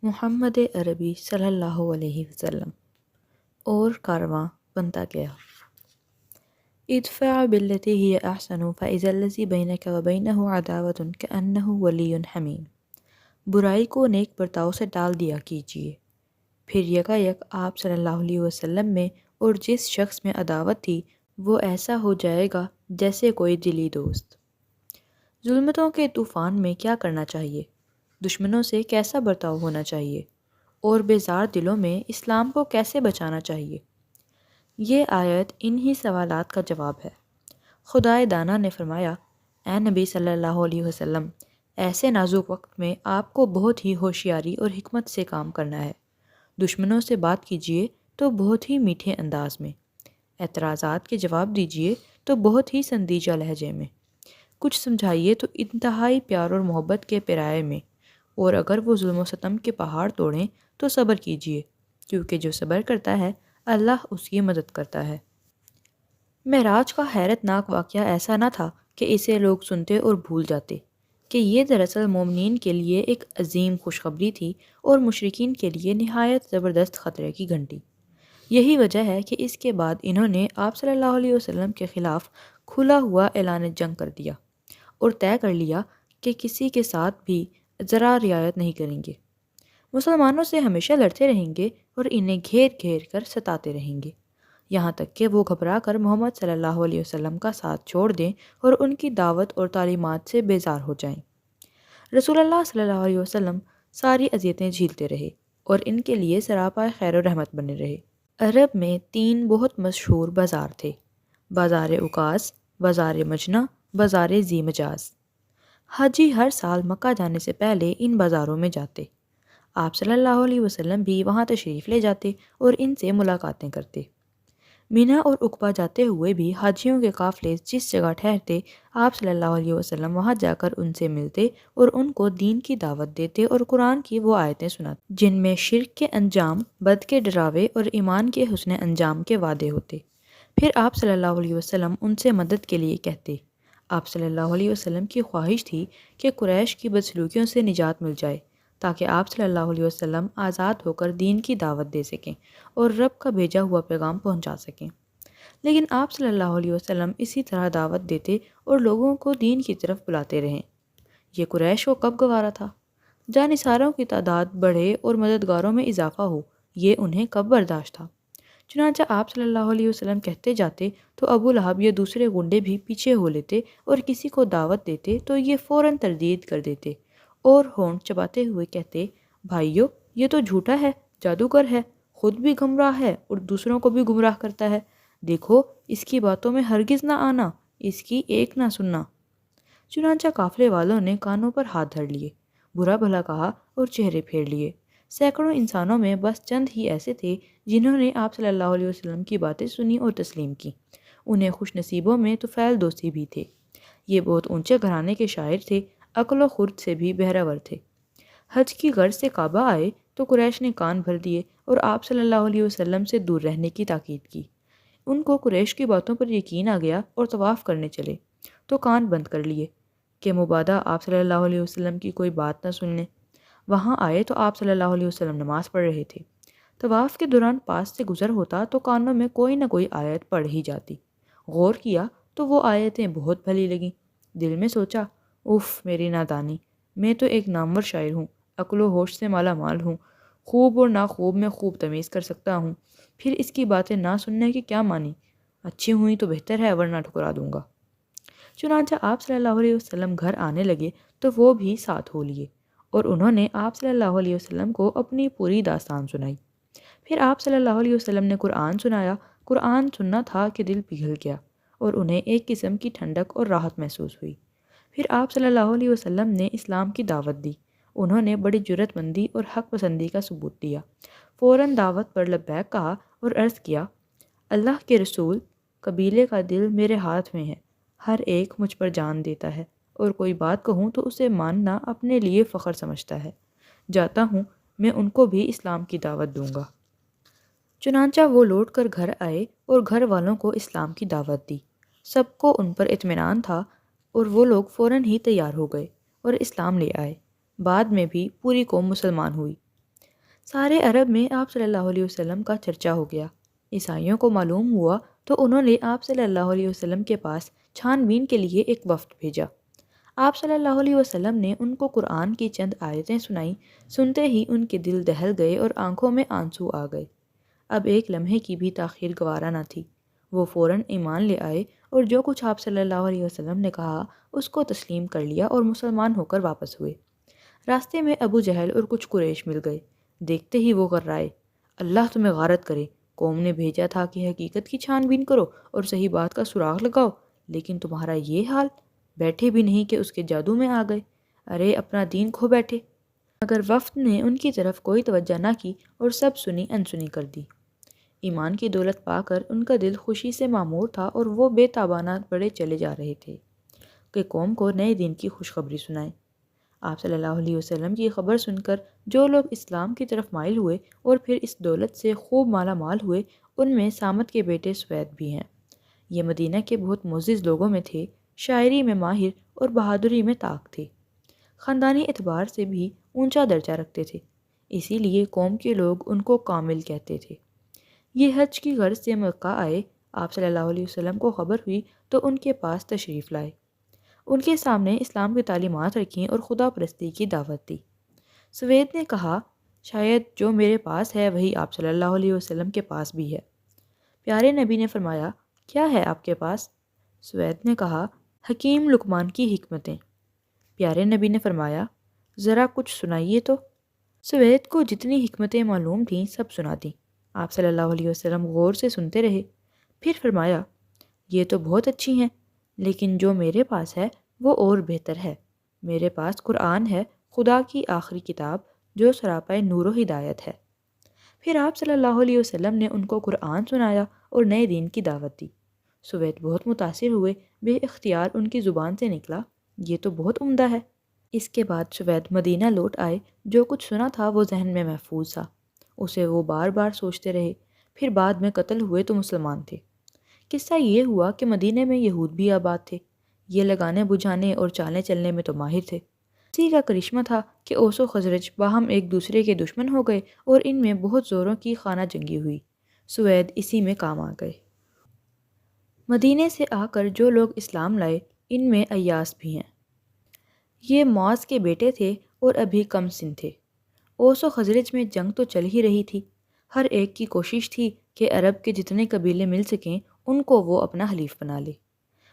محمد عربی صلی اللہ علیہ وسلم اور کارواں بنتا گیا۔ ادفع بالتی ہی احسن فاذا الذی بینک وبینہ عداوۃ کأنہ ولی حمیم۔ برائی کو نیک برتاؤ سے ٹال دیا کیجیے، پھر یکایک آپ صلی اللہ علیہ وسلم میں اور جس شخص میں عداوت تھی وہ ایسا ہو جائے گا جیسے کوئی دلی دوست۔ ظلمتوں کے طوفان میں کیا کرنا چاہیے، دشمنوں سے کیسا برتاؤ ہونا چاہیے، اور بیزار دلوں میں اسلام کو کیسے بچانا چاہیے، یہ آیت انہی سوالات کا جواب ہے۔ خدائے دانا نے فرمایا، اے نبی صلی اللہ علیہ وسلم، ایسے نازک وقت میں آپ کو بہت ہی ہوشیاری اور حکمت سے کام کرنا ہے۔ دشمنوں سے بات کیجیے تو بہت ہی میٹھے انداز میں، اعتراضات کے جواب دیجیے تو بہت ہی سندیجہ لہجے میں، کچھ سمجھائیے تو انتہائی پیار اور محبت کے پیرائے میں، اور اگر وہ ظلم و ستم کے پہاڑ توڑیں تو صبر کیجیے، کیونکہ جو صبر کرتا ہے اللہ اس کی مدد کرتا ہے۔ معراج کا حیرت ناک واقعہ ایسا نہ تھا کہ اسے لوگ سنتے اور بھول جاتے کہ یہ دراصل مومنین کے لیے ایک عظیم خوشخبری تھی اور مشرکین کے لیے نہایت زبردست خطرے کی گھنٹی۔ یہی وجہ ہے کہ اس کے بعد انہوں نے آپ صلی اللہ علیہ وسلم کے خلاف کھلا ہوا اعلان جنگ کر دیا اور طے کر لیا کہ کسی کے ساتھ بھی ذرا رعایت نہیں کریں گے، مسلمانوں سے ہمیشہ لڑتے رہیں گے اور انہیں گھیر گھیر کر ستاتے رہیں گے، یہاں تک کہ وہ گھبرا کر محمد صلی اللہ علیہ وسلم کا ساتھ چھوڑ دیں اور ان کی دعوت اور تعلیمات سے بیزار ہو جائیں۔ رسول اللہ صلی اللہ علیہ وسلم ساری اذیتیں جھیلتے رہے اور ان کے لیے سراپا خیر و رحمت بنے رہے۔ عرب میں 3 بہت مشہور بازار تھے، بازار اکاس، بازار مجنہ، بازار ذی مجاز۔ حاجی ہر سال مکہ جانے سے پہلے ان بازاروں میں جاتے، آپ صلی اللہ علیہ وسلم بھی وہاں تشریف لے جاتے اور ان سے ملاقاتیں کرتے۔ مینا اور عقبہ جاتے ہوئے بھی حاجیوں کے قافلے جس جگہ ٹھہرتے آپ صلی اللہ علیہ وسلم وہاں جا کر ان سے ملتے اور ان کو دین کی دعوت دیتے اور قرآن کی وہ آیتیں سناتے جن میں شرک کے انجام، بد کے ڈراوے اور ایمان کے حسن انجام کے وعدے ہوتے۔ پھر آپ صلی اللہ علیہ وسلم ان سے مدد کے لیے کہتے۔ آپ صلی اللہ علیہ وسلم کی خواہش تھی کہ قریش کی بدسلوکیوں سے نجات مل جائے تاکہ آپ صلی اللہ علیہ وسلم آزاد ہو کر دین کی دعوت دے سکیں اور رب کا بھیجا ہوا پیغام پہنچا سکیں، لیکن آپ صلی اللہ علیہ وسلم اسی طرح دعوت دیتے اور لوگوں کو دین کی طرف بلاتے رہیں۔ یہ قریش کو کب گوارا تھا؟ جانثاروں کی تعداد بڑھے اور مددگاروں میں اضافہ ہو، یہ انہیں کب برداشت تھا؟ چنانچہ آپ صلی اللہ علیہ وسلم کہتے جاتے تو ابو لہب یا دوسرے گنڈے بھی پیچھے ہو لیتے اور کسی کو دعوت دیتے تو یہ فوراً تردید کر دیتے اور ہونٹ چباتے ہوئے کہتے، بھائیو یہ تو جھوٹا ہے، جادوگر ہے، خود بھی گمراہ ہے اور دوسروں کو بھی گمراہ کرتا ہے، دیکھو اس کی باتوں میں ہرگز نہ آنا، اس کی ایک نہ سننا۔ چنانچہ قافلے والوں نے کانوں پر ہاتھ دھر لیے، برا بھلا کہا اور چہرے پھیر لیے۔ سینکڑوں انسانوں میں بس چند ہی ایسے تھے جنہوں نے آپ صلی اللہ علیہ وسلم کی باتیں سنی اور تسلیم کی۔ انہیں خوش نصیبوں میں طفیل دوسی بھی تھے۔ یہ بہت اونچے گھرانے کے شاعر تھے، عقل و خرد سے بھی بہرور تھے۔ حج کی غرض سے کعبہ آئے تو قریش نے کان بھر دیے اور آپ صلی اللہ علیہ وسلم سے دور رہنے کی تاکید کی۔ ان کو قریش کی باتوں پر یقین آ گیا اور طواف کرنے چلے تو کان بند کر لیے کہ مبادا آپ صلی اللہ علیہ وسلم کی کوئی بات نہ سن لیں۔ وہاں آئے تو آپ صلی اللہ علیہ وسلم نماز پڑھ رہے تھے۔ طواف کے دوران پاس سے گزر ہوتا تو کانوں میں کوئی نہ کوئی آیت پڑھ ہی جاتی۔ غور کیا تو وہ آیتیں بہت بھلی لگیں۔ دل میں سوچا، اف میری نادانی، میں تو ایک نامور شاعر ہوں، عقل و ہوش سے مالا مال ہوں، خوب اور ناخوب میں خوب تمیز کر سکتا ہوں، پھر اس کی باتیں نہ سننے کی کیا مانی، اچھی ہوئی تو بہتر ہے ورنہ ٹھکرا دوں گا۔ چنانچہ آپ صلی اللہ علیہ وسلم گھر آنے لگے تو وہ بھی ساتھ ہو لیے اور انہوں نے آپ صلی اللہ علیہ وسلم کو اپنی پوری داستان سنائی۔ پھر آپ صلی اللہ علیہ وسلم نے قرآن سنایا۔ قرآن سننا تھا کہ دل پگھل گیا اور انہیں ایک قسم کی ٹھنڈک اور راحت محسوس ہوئی۔ پھر آپ صلی اللہ علیہ وسلم نے اسلام کی دعوت دی۔ انہوں نے بڑی جرأت مندی اور حق پسندی کا ثبوت دیا، فوراً دعوت پر لبیک کہا اور عرض کیا، اللہ کے رسول، قبیلے کا دل میرے ہاتھ میں ہے، ہر ایک مجھ پر جان دیتا ہے اور کوئی بات کہوں تو اسے ماننا اپنے لیے فخر سمجھتا ہے، جاتا ہوں میں ان کو بھی اسلام کی دعوت دوں گا۔ چنانچہ وہ لوٹ کر گھر آئے اور گھر والوں کو اسلام کی دعوت دی۔ سب کو ان پر اطمینان تھا اور وہ لوگ فوراً ہی تیار ہو گئے اور اسلام لے آئے۔ بعد میں بھی پوری قوم مسلمان ہوئی۔ سارے عرب میں آپ صلی اللہ علیہ وسلم کا چرچا ہو گیا۔ عیسائیوں کو معلوم ہوا تو انہوں نے آپ صلی اللہ علیہ وسلم کے پاس چھان بین کے لیے ایک وفد بھیجا۔ آپ صلی اللہ علیہ وسلم نے ان کو قرآن کی چند آیتیں سنائیں۔ سنتے ہی ان کے دل دہل گئے اور آنکھوں میں آنسو آ گئے۔ اب ایک لمحے کی بھی تاخیر گوارا نہ تھی۔ وہ فوراً ایمان لے آئے اور جو کچھ آپ صلی اللہ علیہ وسلم نے کہا اس کو تسلیم کر لیا اور مسلمان ہو کر واپس ہوئے۔ راستے میں ابو جہل اور کچھ قریش مل گئے۔ دیکھتے ہی وہ غرائے، اللہ تمہیں غارت کرے، قوم نے بھیجا تھا کہ حقیقت کی چھان بین کرو اور صحیح بات کا سراغ لگاؤ، لیکن تمہارا یہ حال، بیٹھے بھی نہیں کہ اس کے جادو میں آ گئے، ارے اپنا دین کھو بیٹھے۔ مگر وفد نے ان کی طرف کوئی توجہ نہ کی اور سب سنی انسنی کر دی۔ ایمان کی دولت پا کر ان کا دل خوشی سے معمور تھا اور وہ بے تابانہ بڑھے چلے جا رہے تھے کہ قوم کو نئے دین کی خوشخبری سنائیں۔ آپ صلی اللہ علیہ وسلم کی خبر سن کر جو لوگ اسلام کی طرف مائل ہوئے اور پھر اس دولت سے خوب مالا مال ہوئے، ان میں سامت کے بیٹے سوید بھی ہیں۔ یہ مدینہ کے بہت معزز لوگوں میں تھے، شاعری میں ماہر اور بہادری میں طاق تھے، خاندانی اعتبار سے بھی اونچا درجہ رکھتے تھے، اسی لیے قوم کے لوگ ان کو کامل کہتے تھے۔ یہ حج کی غرض سے مکہ آئے۔ آپ صلی اللہ علیہ وسلم کو خبر ہوئی تو ان کے پاس تشریف لائے، ان کے سامنے اسلام کی تعلیمات رکھیں اور خدا پرستی کی دعوت دی۔ سوید نے کہا، شاید جو میرے پاس ہے وہی آپ صلی اللہ علیہ وسلم کے پاس بھی ہے۔ پیارے نبی نے فرمایا، کیا ہے آپ کے پاس؟ سوید نے کہا، حکیم لقمان کی حکمتیں۔ پیارے نبی نے فرمایا، ذرا کچھ سنائیے تو۔ سوید کو جتنی حکمتیں معلوم تھیں سب سنا دیں۔ آپ صلی اللہ علیہ وسلم غور سے سنتے رہے، پھر فرمایا، یہ تو بہت اچھی ہیں، لیکن جو میرے پاس ہے وہ اور بہتر ہے۔ میرے پاس قرآن ہے، خدا کی آخری کتاب جو سراپائے نور و ہدایت ہے۔ پھر آپ صلی اللہ علیہ وسلم نے ان کو قرآن سنایا اور نئے دین کی دعوت دی۔ سوید بہت متاثر ہوئے، بے اختیار ان کی زبان سے نکلا، یہ تو بہت عمدہ ہے۔ اس کے بعد سوید مدینہ لوٹ آئے۔ جو کچھ سنا تھا وہ ذہن میں محفوظ تھا، اسے وہ بار بار سوچتے رہے۔ پھر بعد میں قتل ہوئے تو مسلمان تھے۔ قصہ یہ ہوا کہ مدینہ میں یہود بھی آباد تھے، یہ لگانے بجھانے اور چالنے چلنے میں تو ماہر تھے۔ اسی کا کرشمہ تھا کہ اوس و خزرج باہم ایک دوسرے کے دشمن ہو گئے اور ان میں بہت زوروں کی خانہ جنگی ہوئی۔ سوید اسی میں کام آ گئے۔ مدینے سے آ کر جو لوگ اسلام لائے ان میں ایاس بھی ہیں۔ یہ معاذ کے بیٹے تھے اور ابھی کم سن تھے۔ اوس و خزرج میں جنگ تو چل ہی رہی تھی، ہر ایک کی کوشش تھی کہ عرب کے جتنے قبیلے مل سکیں ان کو وہ اپنا حلیف بنا لے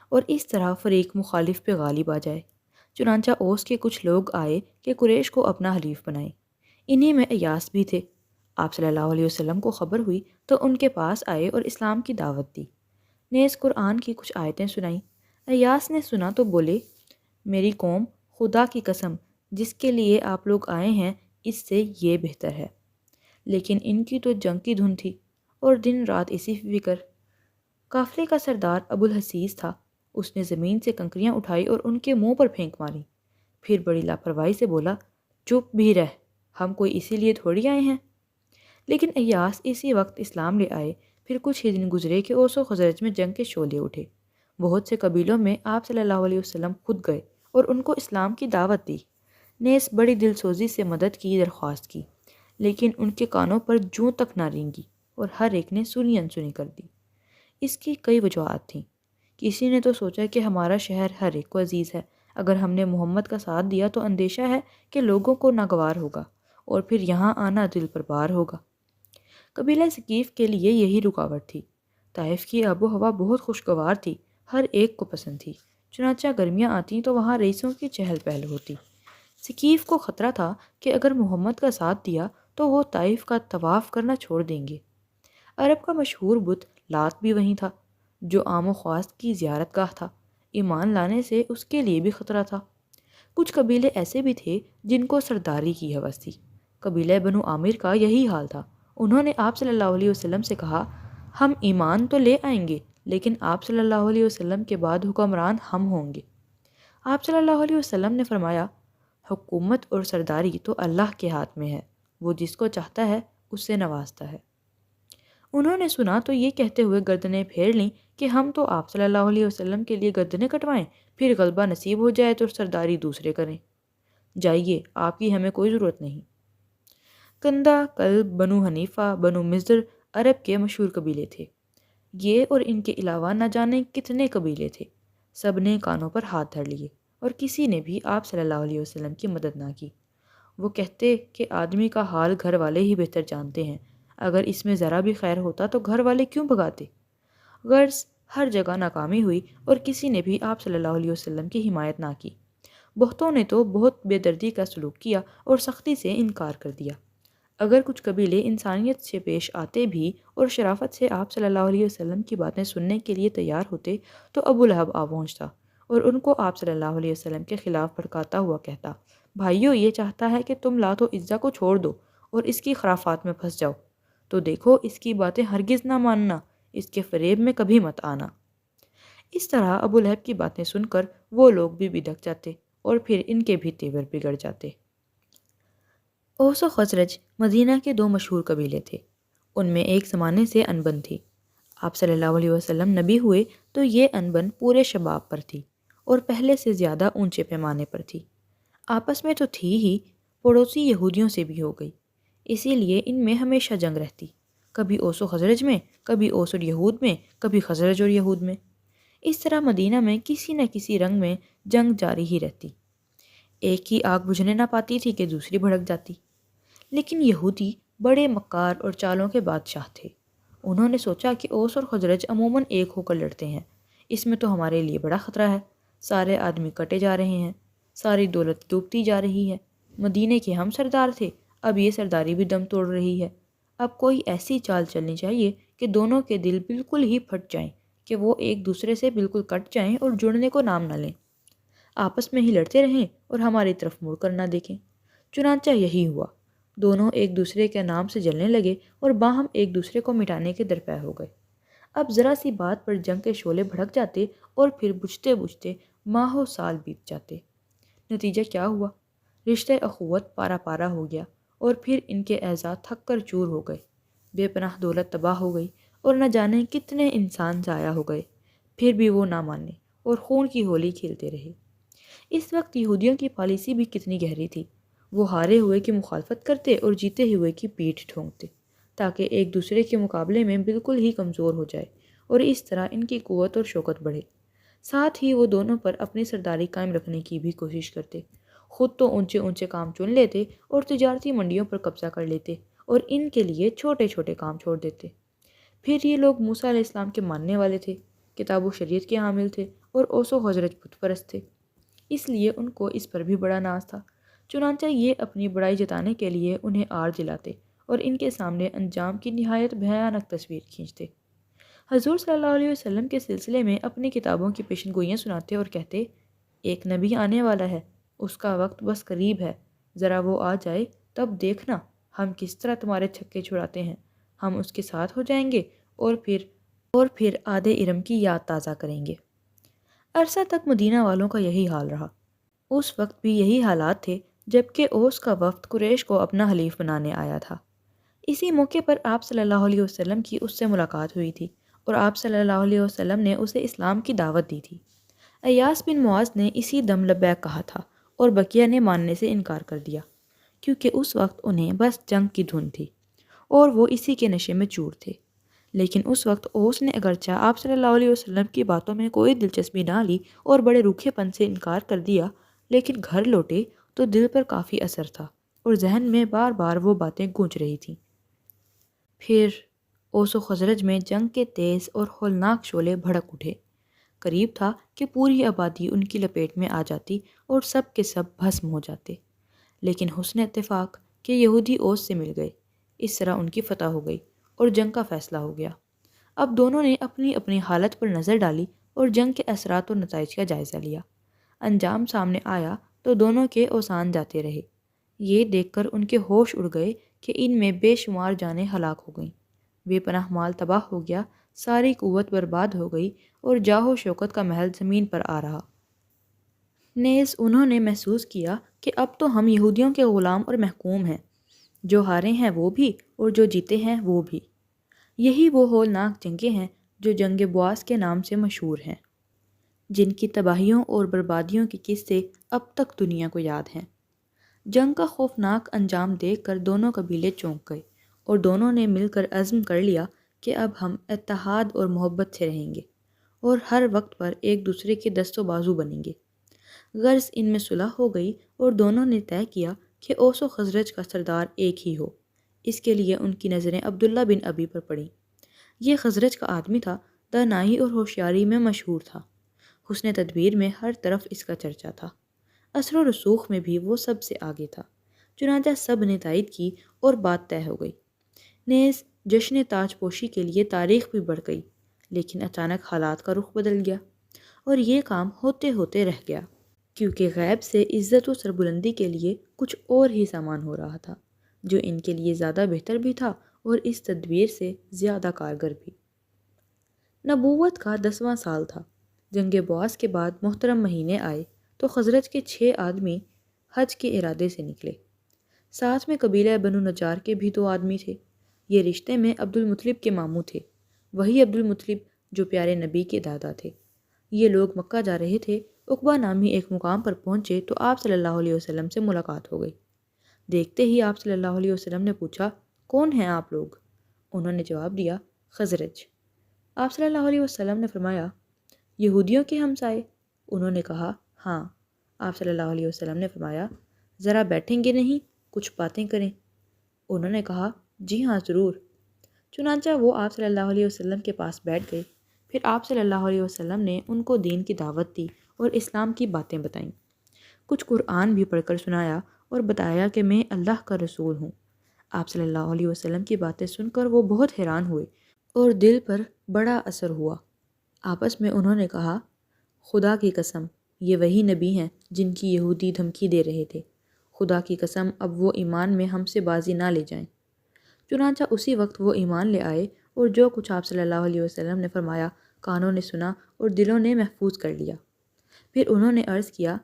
اور اس طرح فریق مخالف پہ غالب آ جائے۔ چنانچہ اوس کے کچھ لوگ آئے کہ قریش کو اپنا حلیف بنائیں، انہی میں ایاس بھی تھے۔ آپ صلی اللہ علیہ وسلم کو خبر ہوئی تو ان کے پاس آئے اور اسلام کی دعوت دی، نیز قرآن کی کچھ آیتیں سنائیں۔ ایاس نے سنا تو بولے، میری قوم، خدا کی قسم، جس کے لیے آپ لوگ آئے ہیں اس سے یہ بہتر ہے۔ لیکن ان کی تو جنگ کی دھن تھی اور دن رات اسی فکر۔ قافلے کا سردار ابو الحسیس تھا، اس نے زمین سے کنکریاں اٹھائی اور ان کے منہ پر پھینک ماری، پھر بڑی لاپرواہی سے بولا، چپ بھی رہ، ہم کوئی اسی لیے تھوڑی آئے ہیں۔ لیکن ایاس اسی وقت اسلام لے آئے۔ پھر کچھ ہی دن گزرے کہ اوس و خزرج میں جنگ کے شعلے اٹھے۔ بہت سے قبیلوں میں آپ صلی اللہ علیہ وسلم خود گئے اور ان کو اسلام کی دعوت دی، نیز بڑی دل سوزی سے مدد کی درخواست کی، لیکن ان کے کانوں پر جوں تک نہ رینگی اور ہر ایک نے سنی انسنی کر دی۔ اس کی کئی وجوہات تھیں۔ کسی نے تو سوچا کہ ہمارا شہر ہر ایک کو عزیز ہے، اگر ہم نے محمد کا ساتھ دیا تو اندیشہ ہے کہ لوگوں کو ناگوار ہوگا اور پھر یہاں آنا دل پر بار ہوگا۔ قبیلہ ثقیف کے لیے یہی رکاوٹ تھی۔ طائف کی آب و ہوا بہت خوشگوار تھی، ہر ایک کو پسند تھی، چنانچہ گرمیاں آتیں تو وہاں رئیسوں کی چہل پہل ہوتی۔ ثقیف کو خطرہ تھا کہ اگر محمد کا ساتھ دیا تو وہ طائف کا طواف کرنا چھوڑ دیں گے۔ عرب کا مشہور بت لات بھی وہیں تھا، جو عام و خواص کی زیارت گاہ تھا، ایمان لانے سے اس کے لیے بھی خطرہ تھا۔ کچھ قبیلے ایسے بھی تھے جن کو سرداری کی ہوس تھی۔ قبیلہ بنو عامر کا یہی حال تھا۔ انہوں نے آپ صلی اللہ علیہ وسلم سے کہا، ہم ایمان تو لے آئیں گے لیکن آپ صلی اللہ علیہ وسلم کے بعد حکمران ہم ہوں گے۔ آپ صلی اللہ علیہ وسلم نے فرمایا، حکومت اور سرداری تو اللہ کے ہاتھ میں ہے، وہ جس کو چاہتا ہے اس سے نوازتا ہے۔ انہوں نے سنا تو یہ کہتے ہوئے گردنیں پھیر لیں کہ ہم تو آپ صلی اللہ علیہ وسلم کے لیے گردنیں کٹوائیں، پھر غلبہ نصیب ہو جائے تو سرداری دوسرے کریں۔ جائیے، آپ کی ہمیں کوئی ضرورت نہیں۔ کندہ، کلب، بنو حنیفہ، بنو مضر عرب کے مشہور قبیلے تھے۔ یہ اور ان کے علاوہ نہ جانے کتنے قبیلے تھے۔ سب نے کانوں پر ہاتھ دھر لیے اور کسی نے بھی آپ صلی اللہ علیہ وسلم کی مدد نہ کی۔ وہ کہتے کہ آدمی کا حال گھر والے ہی بہتر جانتے ہیں، اگر اس میں ذرا بھی خیر ہوتا تو گھر والے کیوں بھگاتے؟ غرض ہر جگہ ناکامی ہوئی اور کسی نے بھی آپ صلی اللہ علیہ وسلم کی حمایت نہ کی۔ بہتوں نے تو بہت بے دردی کا سلوک کیا اور سختی سے انکار کر دیا۔ اگر کچھ قبیلے انسانیت سے پیش آتے بھی اور شرافت سے آپ صلی اللہ علیہ وسلم کی باتیں سننے کے لیے تیار ہوتے تو ابو لہب آ پہنچتا اور ان کو آپ صلی اللہ علیہ وسلم کے خلاف بھڑکاتا ہوا کہتا، بھائیو، یہ چاہتا ہے کہ تم لات و عزا کو چھوڑ دو اور اس کی خرافات میں پھنس جاؤ، تو دیکھو اس کی باتیں ہرگز نہ ماننا، اس کے فریب میں کبھی مت آنا۔ اس طرح ابو لہب کی باتیں سن کر وہ لوگ بھی بدک جاتے اور پھر ان کے بھی تیور بگڑ جاتے۔ اوس و خزرج مدینہ کے دو مشہور قبیلے تھے۔ ان میں ایک زمانے سے انبن تھی۔ آپ صلی اللہ علیہ وسلم نبی ہوئے تو یہ انبن پورے شباب پر تھی اور پہلے سے زیادہ اونچے پیمانے پر تھی۔ آپس میں تو تھی ہی، پڑوسی یہودیوں سے بھی ہو گئی، اسی لیے ان میں ہمیشہ جنگ رہتی، کبھی اوس و خزرج میں، کبھی اوس اور یہود میں، کبھی خزرج اور یہود میں۔ اس طرح مدینہ میں کسی نہ کسی رنگ میں جنگ جاری ہی رہتی، ایک ہی آگ بجھنے نہ پاتی تھی کہ دوسری بھڑک جاتی۔ لیکن یہودی بڑے مکار اور چالوں کے بادشاہ تھے۔ انہوں نے سوچا کہ اوس اور خزرج عموماً ایک ہو کر لڑتے ہیں، اس میں تو ہمارے لیے بڑا خطرہ ہے، سارے آدمی کٹے جا رہے ہیں، ساری دولت ڈوبتی جا رہی ہے، مدینے کے ہم سردار تھے، اب یہ سرداری بھی دم توڑ رہی ہے، اب کوئی ایسی چال چلنی چاہیے کہ دونوں کے دل بالکل ہی پھٹ جائیں، کہ وہ ایک دوسرے سے بالکل کٹ جائیں اور جڑنے کو نام نہ لیں، آپس میں ہی لڑتے رہیں اور ہماری طرف مڑ کر نہ دیکھیں۔ چنانچہ یہی ہوا، دونوں ایک دوسرے کے نام سے جلنے لگے اور باہم ایک دوسرے کو مٹانے کے درپے ہو گئے۔ اب ذرا سی بات پر جنگ کے شعلے بھڑک جاتے اور پھر بجھتے بجھتے ماہوں سال بیت جاتے۔ نتیجہ کیا ہوا؟ رشتہ اخوت پارا پارا ہو گیا اور پھر ان کے اعزاز تھک کر چور ہو گئے، بے پناہ دولت تباہ ہو گئی اور نہ جانے کتنے انسان ضائع ہو گئے، پھر بھی وہ نہ مانے اور خون کی ہولی کھیلتے رہے۔ اس وقت یہودیوں کی پالیسی بھی کتنی گہری تھی، وہ ہارے ہوئے کی مخالفت کرتے اور جیتے ہوئے کی پیٹھ ٹھونکتے، تاکہ ایک دوسرے کے مقابلے میں بالکل ہی کمزور ہو جائے اور اس طرح ان کی قوت اور شوکت بڑھے۔ ساتھ ہی وہ دونوں پر اپنی سرداری قائم رکھنے کی بھی کوشش کرتے، خود تو اونچے اونچے کام چن لیتے اور تجارتی منڈیوں پر قبضہ کر لیتے اور ان کے لیے چھوٹے چھوٹے کام چھوڑ دیتے۔ پھر یہ لوگ موسیٰ علیہ السلام کے ماننے والے تھے، کتاب و شریعت کے حامل تھے اور اوس و خزرج بت پرست تھے، اس لیے ان کو اس پر بھی بڑا ناز تھا۔ چنانچہ یہ اپنی بڑائی جتانے کے لیے انہیں آڑ دلاتے اور ان کے سامنے انجام کی نہایت بھیانک تصویر کھینچتے۔ حضور صلی اللہ علیہ وسلم کے سلسلے میں اپنی کتابوں کی پیشن گوئیاں سناتے اور کہتے، ایک نبی آنے والا ہے، اس کا وقت بس قریب ہے، ذرا وہ آ جائے تب دیکھنا ہم کس طرح تمہارے چھکے چھڑاتے ہیں، ہم اس کے ساتھ ہو جائیں گے اور پھر آدھے ارم کی یاد تازہ کریں گے۔ عرصہ تک مدینہ والوں کا یہی حال رہا۔ اس وقت بھی یہی حالات تھے جبکہ اوس کا وفد قریش کو اپنا حلیف بنانے آیا تھا۔ اسی موقع پر آپ صلی اللہ علیہ وسلم کی اس سے ملاقات ہوئی تھی اور آپ صلی اللہ علیہ وسلم نے اسے اسلام کی دعوت دی تھی۔ ایاس بن معاذ نے اسی دم لبیک کہا تھا اور بقیہ نے ماننے سے انکار کر دیا، کیونکہ اس وقت انہیں بس جنگ کی دھن تھی اور وہ اسی کے نشے میں چور تھے۔ لیکن اس وقت اوس نے اگرچہ آپ صلی اللہ علیہ وسلم کی باتوں میں کوئی دلچسپی نہ لی اور بڑے روکھے پن سے انکار کر دیا، لیکن گھر لوٹے تو دل پر کافی اثر تھا اور ذہن میں بار بار وہ باتیں گونج رہی تھیں۔ پھر اوس و خزرج میں جنگ کے تیز اور ہولناک شعلے بھڑک اٹھے، قریب تھا کہ پوری آبادی ان کی لپیٹ میں آ جاتی اور سب کے سب بھسم ہو جاتے، لیکن حسن اتفاق کہ یہودی اوس سے مل گئے، اس طرح ان کی فتح ہو گئی اور جنگ کا فیصلہ ہو گیا۔ اب دونوں نے اپنی اپنی حالت پر نظر ڈالی اور جنگ کے اثرات اور نتائج کا جائزہ لیا۔ انجام سامنے آیا تو دونوں کے اوسان جاتے رہے، یہ دیکھ کر ان کے ہوش اڑ گئے کہ ان میں بے شمار جانیں ہلاک ہو گئیں، بے پناہ مال تباہ ہو گیا، ساری قوت برباد ہو گئی اور جاہ و شوکت کا محل زمین پر آ رہا۔ نیز انہوں نے محسوس کیا کہ اب تو ہم یہودیوں کے غلام اور محکوم ہیں، جو ہارے ہیں وہ بھی اور جو جیتے ہیں وہ بھی۔ یہی وہ ہولناک جنگیں ہیں جو جنگ بواس کے نام سے مشہور ہیں، جن کی تباہیوں اور بربادیوں کے قصے اب تک دنیا کو یاد ہیں۔ جنگ کا خوفناک انجام دیکھ کر دونوں قبیلے چونک گئے اور دونوں نے مل کر عزم کر لیا کہ اب ہم اتحاد اور محبت سے رہیں گے اور ہر وقت پر ایک دوسرے کے دست و بازو بنیں گے۔ غرض ان میں صلح ہو گئی اور دونوں نے طے کیا کہ اوس و خزرج کا سردار ایک ہی ہو۔ اس کے لیے ان کی نظریں عبداللہ بن ابی پر پڑیں۔ یہ خزرج کا آدمی تھا، دانائی اور ہوشیاری میں مشہور تھا، حسن تدبیر میں ہر طرف اس کا چرچا تھا، اثر و رسوخ میں بھی وہ سب سے آگے تھا۔ چنانچہ سب نے تائید کی اور بات طے ہو گئی۔ نیز جشن تاج پوشی کے لیے تاریخ بھی بڑھ گئی، لیکن اچانک حالات کا رخ بدل گیا اور یہ کام ہوتے ہوتے رہ گیا، کیونکہ غیب سے عزت و سربلندی کے لیے کچھ اور ہی سامان ہو رہا تھا، جو ان کے لیے زیادہ بہتر بھی تھا اور اس تدبیر سے زیادہ کارگر بھی۔ نبوت کا 10واں سال تھا۔ جنگ بعث کے بعد محترم مہینے آئے تو خزرج کے 6 آدمی حج کے ارادے سے نکلے۔ ساتھ میں قبیلہ بنو نجار کے بھی 2 آدمی تھے۔ یہ رشتے میں عبد المطلب کے ماموں تھے، وہی عبد المطلب جو پیارے نبی کے دادا تھے۔ یہ لوگ مکہ جا رہے تھے۔ عقبہ نامی ایک مقام پر پہنچے تو آپ صلی اللہ علیہ وسلم سے ملاقات ہو گئی۔ دیکھتے ہی آپ صلی اللہ علیہ وسلم نے پوچھا، کون ہیں آپ لوگ؟ انہوں نے جواب دیا، خزرج۔ آپ صلی اللہ علیہ وسلم نے فرمایا، یہودیوں کے ہمسائے؟ انہوں نے کہا، ہاں۔ آپ صلی اللہ علیہ وسلم نے فرمایا، ذرا بیٹھیں گے نہیں، کچھ باتیں کریں؟ انہوں نے کہا، جی ہاں ضرور۔ چنانچہ وہ آپ صلی اللہ علیہ وسلم کے پاس بیٹھ گئے۔ پھر آپ صلی اللہ علیہ وسلم نے ان کو دین کی دعوت دی اور اسلام کی باتیں بتائیں، کچھ قرآن بھی پڑھ کر سنایا اور بتایا کہ میں اللہ کا رسول ہوں۔ آپ صلی اللہ علیہ وسلم کی باتیں سن کر وہ بہت حیران ہوئے اور دل پر بڑا اثر ہوا۔ آپس میں انہوں نے کہا، خدا کی قسم یہ وہی نبی ہیں جن کی یہودی دھمکی دے رہے تھے۔ خدا کی قسم اب وہ ایمان میں ہم سے بازی نہ لے جائیں۔ چنانچہ اسی وقت وہ ایمان لے آئے اور جو کچھ آپ صلی اللہ علیہ وسلم نے فرمایا کانوں نے سنا اور دلوں نے محفوظ کر لیا۔ پھر انہوں نے عرض کیا،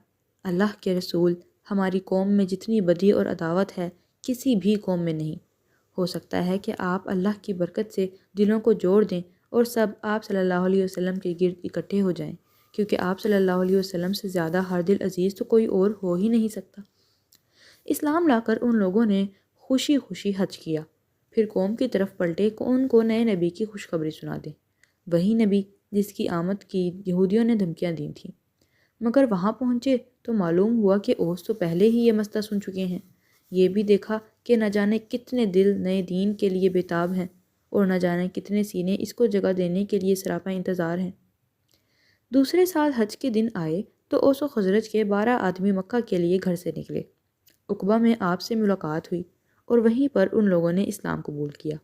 اللہ کے رسول، ہماری قوم میں جتنی بدی اور عداوت ہے کسی بھی قوم میں نہیں۔ ہو سکتا ہے کہ آپ اللہ کی برکت سے دلوں کو جوڑ دیں اور سب آپ صلی اللہ علیہ وسلم کے گرد اکٹھے ہو جائیں، کیونکہ آپ صلی اللہ علیہ وسلم سے زیادہ ہر دل عزیز تو کوئی اور ہو ہی نہیں سکتا۔ اسلام لا کر ان لوگوں نے خوشی خوشی حج کیا، پھر قوم کی طرف پلٹے کہ ان کو نئے نبی کی خوشخبری سنا دیں، وہی نبی جس کی آمد کی یہودیوں نے دھمکیاں دی تھیں۔ مگر وہاں پہنچے تو معلوم ہوا کہ اوس تو پہلے ہی یہ مسئلہ سن چکے ہیں۔ یہ بھی دیکھا کہ نہ جانے کتنے دل نئے دین کے لیے بےتاب ہیں اور نہ جانے کتنے سینے اس کو جگہ دینے کے لیے سراپا انتظار ہیں۔ دوسرے سال حج کے دن آئے تو اوس و خزرج کے 12 آدمی مکہ کے لیے گھر سے نکلے۔ عقبہ میں آپ سے ملاقات ہوئی اور وہیں پر ان لوگوں نے اسلام قبول کیا،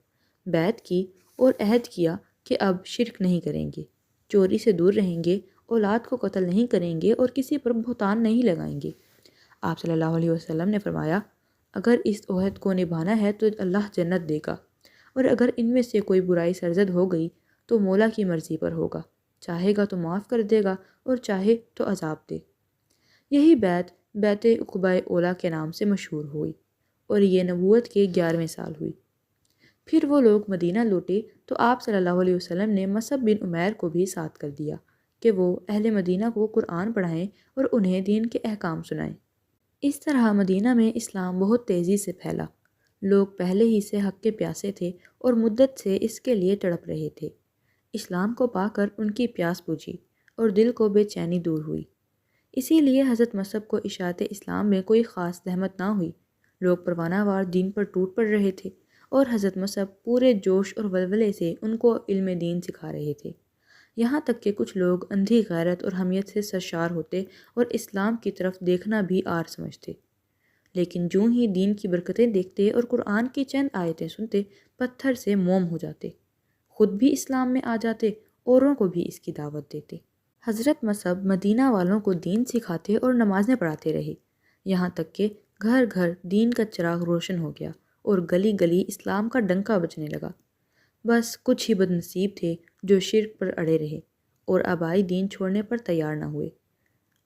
بیعت کی اور عہد کیا کہ اب شرک نہیں کریں گے، چوری سے دور رہیں گے، اولاد کو قتل نہیں کریں گے اور کسی پر بہتان نہیں لگائیں گے۔ آپ صلی اللہ علیہ وسلم نے فرمایا، اگر اس عہد کو نبھانا ہے تو اللہ جنت دے گا، اور اگر ان میں سے کوئی برائی سرزد ہو گئی تو مولا کی مرضی پر ہوگا، چاہے گا تو معاف کر دے گا اور چاہے تو عذاب دے۔ یہی بیعت عقبہ اولا کے نام سے مشہور ہوئی اور یہ نبوت کے 11ویں سال ہوئی۔ پھر وہ لوگ مدینہ لوٹے تو آپ صلی اللہ علیہ وسلم نے مصعب بن عمیر کو بھی ساتھ کر دیا کہ وہ اہل مدینہ کو قرآن پڑھائیں اور انہیں دین کے احکام سنائیں۔ اس طرح مدینہ میں اسلام بہت تیزی سے پھیلا۔ لوگ پہلے ہی سے حق کے پیاسے تھے اور مدت سے اس کے لیے تڑپ رہے تھے۔ اسلام کو پا کر ان کی پیاس بجھی اور دل کو بے چینی دور ہوئی۔ اسی لیے حضرت مصعب کو اشاعت اسلام میں کوئی خاص زحمت نہ ہوئی۔ لوگ پروانہ وار دین پر ٹوٹ پڑ رہے تھے اور حضرت مصعب پورے جوش اور ولولے سے ان کو علم دین سکھا رہے تھے، یہاں تک کہ کچھ لوگ اندھی غیرت اور حمیت سے سرشار ہوتے اور اسلام کی طرف دیکھنا بھی عار سمجھتے، لیکن جوں ہی دین کی برکتیں دیکھتے اور قرآن کی چند آیتیں سنتے پتھر سے موم ہو جاتے، خود بھی اسلام میں آ جاتے، اوروں کو بھی اس کی دعوت دیتے۔ حضرت مصعب مدینہ والوں کو دین سکھاتے اور نمازیں پڑھاتے رہے، یہاں تک کہ گھر گھر دین کا چراغ روشن ہو گیا اور گلی گلی اسلام کا ڈنکا بجنے لگا۔ بس کچھ ہی بد نصیب تھے جو شرک پر اڑے رہے اور آبائی دین چھوڑنے پر تیار نہ ہوئے۔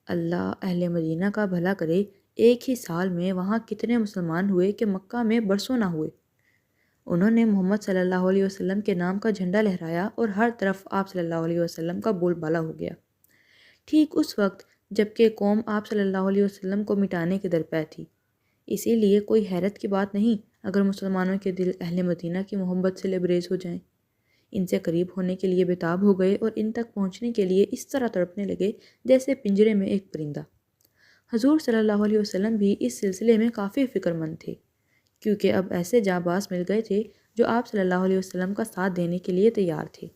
اللہ اہل مدینہ کا بھلا کرے، ایک ہی سال میں وہاں کتنے مسلمان ہوئے کہ مکہ میں برسوں نہ ہوئے۔ انہوں نے محمد صلی اللہ علیہ وسلم کے نام کا جھنڈا لہرایا اور ہر طرف آپ صلی اللہ علیہ وسلم کا بول بالا ہو گیا۔ ٹھیک اس وقت جب کہ قوم آپ صلی اللہ علیہ وسلم کو مٹانے کے درپے تھی، اسی لیے کوئی حیرت کی بات نہیں اگر مسلمانوں کے دل اہل مدینہ کی محبت سے لبریز ہو جائیں۔ ان سے قریب ہونے کے لیے بےتاب ہو گئے اور ان تک پہنچنے کے لیے اس طرح تڑپنے لگے جیسے پنجرے میں ایک پرندہ۔ حضور صلی اللہ علیہ وسلم بھی اس سلسلے میں کافی فکر مند تھے، کیونکہ اب ایسے جانباز مل گئے تھے جو آپ صلی اللہ علیہ وسلم کا ساتھ دینے کے لیے تیار تھے۔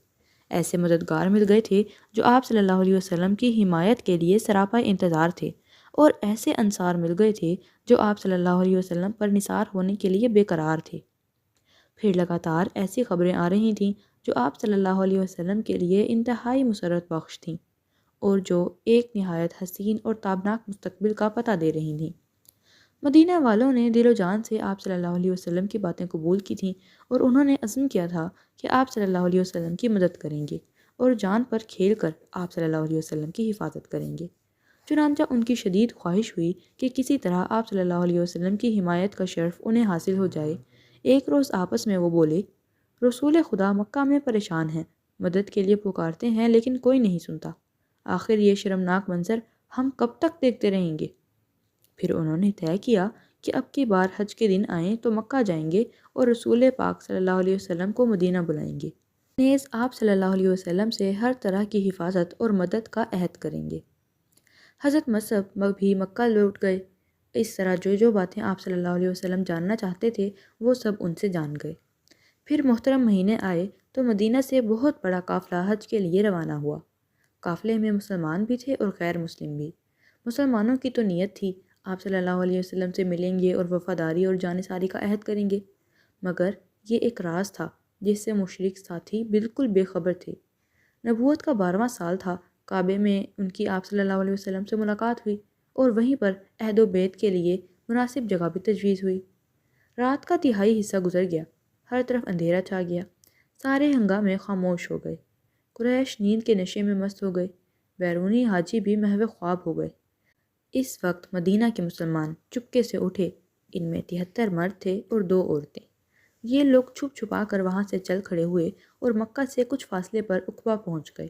ایسے مددگار مل گئے تھے جو آپ صلی اللہ علیہ وسلم کی حمایت کے لیے سراپا انتظار تھے، اور ایسے انصار مل گئے تھے جو آپ صلی اللہ علیہ وسلم پر نثار ہونے کے لیے بے قرار تھے۔ پھر لگاتار ایسی خبریں آ رہی تھیں جو آپ صلی اللہ علیہ وسلم کے لیے انتہائی مسرت بخش تھیں، اور جو ایک نہایت حسین اور تابناک مستقبل کا پتہ دے رہی تھیں۔ مدینہ والوں نے دل و جان سے آپ صلی اللہ علیہ وسلم کی باتیں قبول کی تھیں، اور انہوں نے عزم کیا تھا کہ آپ صلی اللہ علیہ وسلم کی مدد کریں گے اور جان پر کھیل کر آپ صلی اللہ علیہ وسلم کی حفاظت کریں گے۔ چنانچہ ان کی شدید خواہش ہوئی کہ کسی طرح آپ صلی اللہ علیہ وسلم کی حمایت کا شرف انہیں حاصل ہو جائے۔ ایک روز آپس میں وہ بولے، رسول خدا مکہ میں پریشان ہیں، مدد کے لیے پکارتے ہیں لیکن کوئی نہیں سنتا، آخر یہ شرمناک منظر ہم کب تک دیکھتے رہیں گے؟ پھر انہوں نے طے کیا کہ اب کی بار حج کے دن آئیں تو مکہ جائیں گے اور رسول پاک صلی اللہ علیہ وسلم کو مدینہ بلائیں گے، نیز آپ صلی اللہ علیہ وسلم سے ہر طرح کی حفاظت اور مدد کا عہد کریں گے۔ حضرت مصعب بھی مکہ لوٹ گئے۔ اس طرح جو باتیں آپ صلی اللہ علیہ وسلم جاننا چاہتے تھے وہ سب ان سے جان گئے۔ پھر محترم مہینے آئے تو مدینہ سے بہت بڑا قافلہ حج کے لیے روانہ ہوا۔ قافلے میں مسلمان بھی تھے اور غیر مسلم بھی۔ مسلمانوں کی تو نیت تھی آپ صلی اللہ علیہ وسلم سے ملیں گے اور وفاداری اور جانثاری کا عہد کریں گے، مگر یہ ایک راز تھا جس سے مشرک ساتھی بالکل بے خبر تھے۔ نبوت کا 12واں سال تھا، کعبے میں ان کی آپ صلی اللہ علیہ وسلم سے ملاقات ہوئی اور وہیں پر عہد و بیت کے لیے مناسب جگہ بھی تجویز ہوئی۔ رات کا تہائی حصہ گزر گیا، ہر طرف اندھیرا چھا گیا، سارے ہنگامے خاموش ہو گئے، قریش نیند کے نشے میں مست ہو گئے، بیرونی حاجی بھی محو خواب ہو گئے۔ اس وقت مدینہ کے مسلمان چپکے سے اٹھے، ان میں 73 مرد تھے اور 2 عورتیں۔ یہ لوگ چھپ چھپا کر وہاں سے چل کھڑے ہوئے اور مکہ سے کچھ فاصلے پر عقبہ پہنچ گئے۔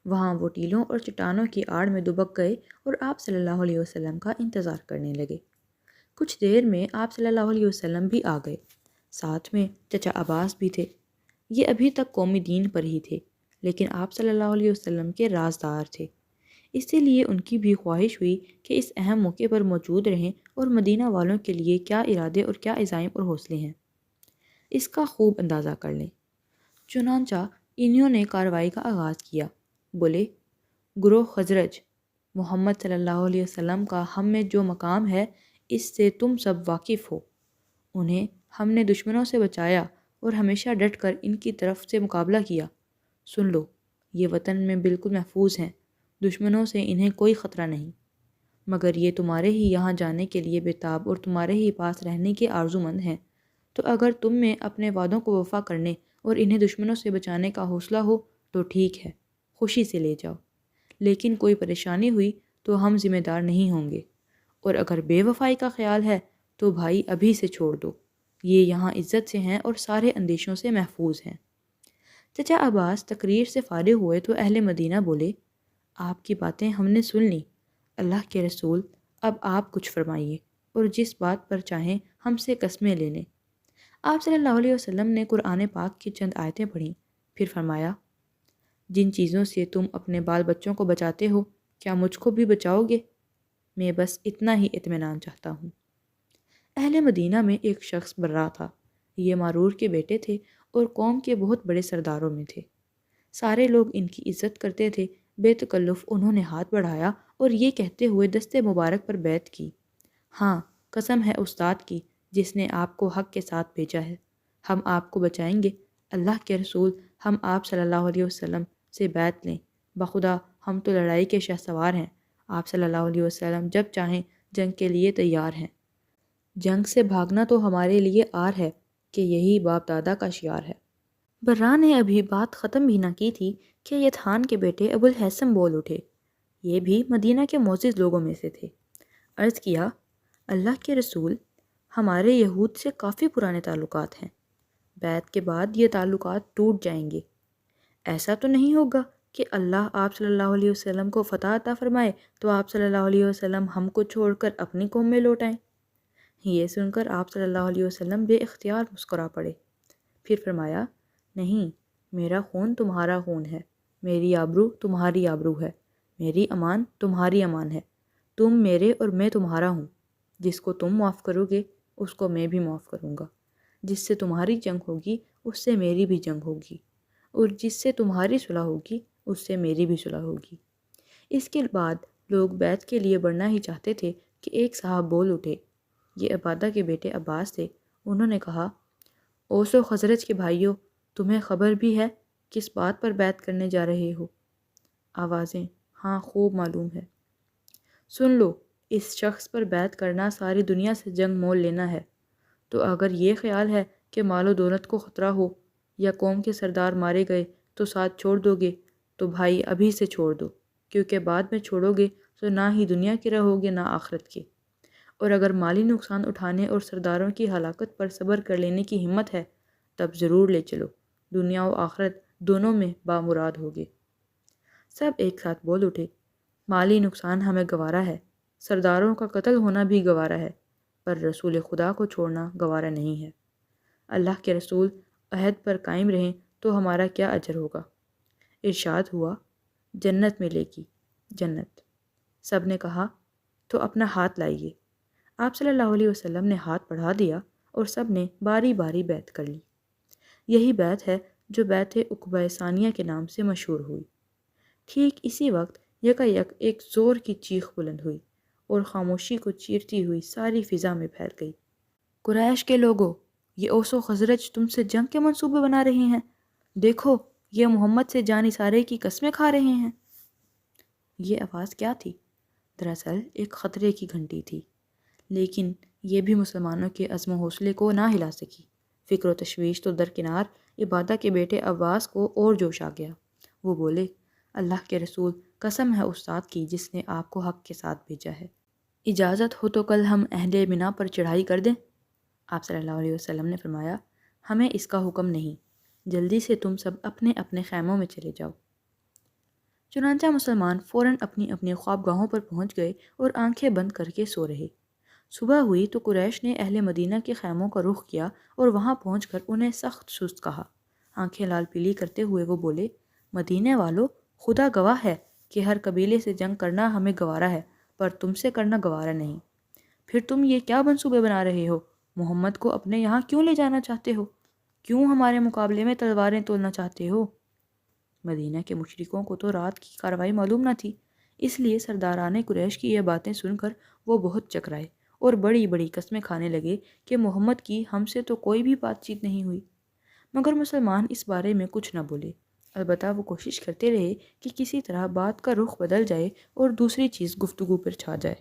وہاں وہ ٹیلوں اور چٹانوں کی آڑ میں دبک گئے اور آپ صلی اللہ علیہ وسلم کا انتظار کرنے لگے۔ کچھ دیر میں آپ صلی اللہ علیہ وسلم بھی آ گئے، ساتھ میں چچا عباس بھی تھے۔ یہ ابھی تک قومی دین پر ہی تھے، لیکن آپ صلی اللہ علیہ وسلم کے رازدار تھے، اسی لیے ان کی بھی خواہش ہوئی کہ اس اہم موقع پر موجود رہیں اور مدینہ والوں کے لیے کیا ارادے اور کیا عزائم اور حوصلے ہیں اس کا خوب اندازہ کر لیں۔ چنانچہ انہوں نے کارروائی کا آغاز کیا۔ بولے، گروہ خزرج، محمد صلی اللہ علیہ وسلم کا ہم میں جو مقام ہے اس سے تم سب واقف ہو۔ انہیں ہم نے دشمنوں سے بچایا اور ہمیشہ ڈٹ کر ان کی طرف سے مقابلہ کیا۔ سن لو، یہ وطن میں بالکل محفوظ ہیں، دشمنوں سے انہیں کوئی خطرہ نہیں، مگر یہ تمہارے ہی یہاں جانے کے لیے بےتاب اور تمہارے ہی پاس رہنے کے آرزو مند ہیں، تو اگر تم میں اپنے وعدوں کو وفا کرنے اور انہیں دشمنوں سے بچانے کا حوصلہ ہو تو ٹھیک ہے، خوشی سے لے جاؤ، لیکن کوئی پریشانی ہوئی تو ہم ذمہ دار نہیں ہوں گے، اور اگر بے وفائی کا خیال ہے تو بھائی ابھی سے چھوڑ دو، یہ یہاں عزت سے ہیں اور سارے اندیشوں سے محفوظ ہیں۔ چچا عباس تقریر سے فارغ ہوئے تو اہل مدینہ بولے، آپ کی باتیں ہم نے سن لیں، اللہ کے رسول اب آپ کچھ فرمائیے اور جس بات پر چاہیں ہم سے قسمیں لے لیں۔ آپ صلی اللہ علیہ وسلم نے قرآن پاک کی چند آیتیں پڑھیں، پھر فرمایا، جن چیزوں سے تم اپنے بال بچوں کو بچاتے ہو کیا مجھ کو بھی بچاؤ گے؟ میں بس اتنا ہی اطمینان چاہتا ہوں۔ اہل مدینہ میں ایک شخص برا تھا، یہ مارور کے بیٹے تھے اور قوم کے بہت بڑے سرداروں میں تھے۔ سارے لوگ ان کی عزت کرتے تھے۔ بے تکلف انہوں نے ہاتھ بڑھایا اور یہ کہتے ہوئے دستے مبارک پر بیعت کی، ہاں قسم ہے استاد کی جس نے آپ کو حق کے ساتھ بھیجا ہے، ہم آپ کو بچائیں گے، اللہ کے رسول ہم آپ صلی اللہ علیہ وسلم سے بیعت لیں، بخدا ہم تو لڑائی کے شہسوار ہیں، آپ صلی اللہ علیہ وسلم جب چاہیں جنگ کے لیے تیار ہیں، جنگ سے بھاگنا تو ہمارے لیے آر ہے کہ یہی باپ دادا کا شعار ہے۔ برا نے ابھی بات ختم بھی نہ کی تھی کہ یتھان کے بیٹے ابو الہیثم بول اٹھے، یہ بھی مدینہ کے معزز لوگوں میں سے تھے۔ عرض کیا، اللہ کے رسول ہمارے یہود سے کافی پرانے تعلقات ہیں، بیعت کے بعد یہ تعلقات ٹوٹ جائیں گے، ایسا تو نہیں ہوگا کہ اللہ آپ صلی اللہ علیہ وسلم کو فتح عطا فرمائے تو آپ صلی اللہ علیہ وسلم ہم کو چھوڑ کر اپنی قوم میں لوٹ آئیں؟ یہ سن کر آپ صلی اللہ علیہ وسلم بے اختیار مسکرا پڑے۔ پھر فرمایا، نہیں، میرا خون تمہارا خون ہے، میری آبرو تمہاری آبرو ہے، میری امان تمہاری امان ہے، تم میرے اور میں تمہارا ہوں، جس کو تم معاف کرو گے اس کو میں بھی معاف کروں گا، جس سے تمہاری جنگ ہوگی اس سے میری بھی جنگ ہوگی، اور جس سے تمہاری صلح ہوگی اس سے میری بھی صلح ہوگی۔ اس کے بعد لوگ بیعت کے لیے بڑھنا ہی چاہتے تھے کہ ایک صاحب بول اٹھے، یہ عبادہ کے بیٹے عباس تھے۔ انہوں نے کہا، اوس و خزرج کے بھائیوں، تمہیں خبر بھی ہے کس بات پر بیعت کرنے جا رہے ہو؟ آوازیں، ہاں خوب معلوم ہے۔ سن لو، اس شخص پر بیعت کرنا ساری دنیا سے جنگ مول لینا ہے، تو اگر یہ خیال ہے کہ مال و دولت کو خطرہ ہو یا قوم کے سردار مارے گئے تو ساتھ چھوڑ دو گے تو بھائی ابھی سے چھوڑ دو، کیونکہ بعد میں چھوڑو گے تو نہ ہی دنیا کے رہو گے نہ آخرت کے، اور اگر مالی نقصان اٹھانے اور سرداروں کی ہلاکت پر صبر کر لینے کی ہمت ہے تب ضرور لے چلو، دنیا و آخرت دونوں میں بامراد ہوگے۔ سب ایک ساتھ بول اٹھے، مالی نقصان ہمیں گوارا ہے، سرداروں کا قتل ہونا بھی گوارا ہے، پر رسول خدا کو چھوڑنا گوارا نہیں ہے۔ اللہ کے رسول عہد پر قائم رہیں تو ہمارا کیا اجر ہوگا؟ ارشاد ہوا، جنت ملے گی، جنت۔ سب نے کہا، تو اپنا ہاتھ لائیے۔ آپ صلی اللہ علیہ وسلم نے ہاتھ بڑھا دیا اور سب نے باری باری بیعت کر لی۔ یہی بیعت ہے جو بیعت عقبہ ثانیہ کے نام سے مشہور ہوئی۔ ٹھیک اسی وقت یکایک ایک زور کی چیخ بلند ہوئی اور خاموشی کو چیرتی ہوئی ساری فضا میں پھیل گئی، قریش کے لوگوں، یہ اوس و خزرج تم سے جنگ کے منصوبے بنا رہے ہیں، دیکھو یہ محمد سے جان اثارے کی قسمیں کھا رہے ہیں۔ یہ آواز کیا تھی؟ دراصل ایک خطرے کی گھنٹی تھی، لیکن یہ بھی مسلمانوں کے عزم و حوصلے کو نہ ہلا سکی۔ فکر و تشویش تو درکنار، عبادہ کے بیٹے عباس کو اور جوش آ گیا۔ وہ بولے، اللہ کے رسول، قسم ہے اس ذات کی جس نے آپ کو حق کے ساتھ بھیجا ہے، اجازت ہو تو کل ہم اہل منا پر چڑھائی کر دیں؟ آپ صلی اللہ علیہ وسلم نے فرمایا، ہمیں اس کا حکم نہیں، جلدی سے تم سب اپنے اپنے خیموں میں چلے جاؤ۔ چنانچہ مسلمان فوراً اپنی اپنی خوابگاہوں پر پہنچ گئے اور آنکھیں بند کر کے سو رہے۔ صبح ہوئی تو قریش نے اہل مدینہ کے خیموں کا رخ کیا اور وہاں پہنچ کر انہیں سخت سست کہا۔ آنکھیں لال پیلی کرتے ہوئے وہ بولے، مدینے والو، خدا گواہ ہے کہ ہر قبیلے سے جنگ کرنا ہمیں گوارا ہے، پر تم سے کرنا گوارا نہیں۔ پھر تم یہ کیا منصوبے بنا رہے ہو؟ محمد کو اپنے یہاں کیوں لے جانا چاہتے ہو؟ کیوں ہمارے مقابلے میں تلواریں تولنا چاہتے ہو؟ مدینہ کے مشرکوں کو تو رات کی کارروائی معلوم نہ تھی، اس لیے سرداران قریش کی یہ باتیں سن کر وہ بہت چکرائے اور بڑی بڑی قسمیں کھانے لگے کہ محمد کی ہم سے تو کوئی بھی بات چیت نہیں ہوئی۔ مگر مسلمان اس بارے میں کچھ نہ بولے، البتہ وہ کوشش کرتے رہے کہ کسی طرح بات کا رخ بدل جائے اور دوسری چیز گفتگو پر چھا جائے۔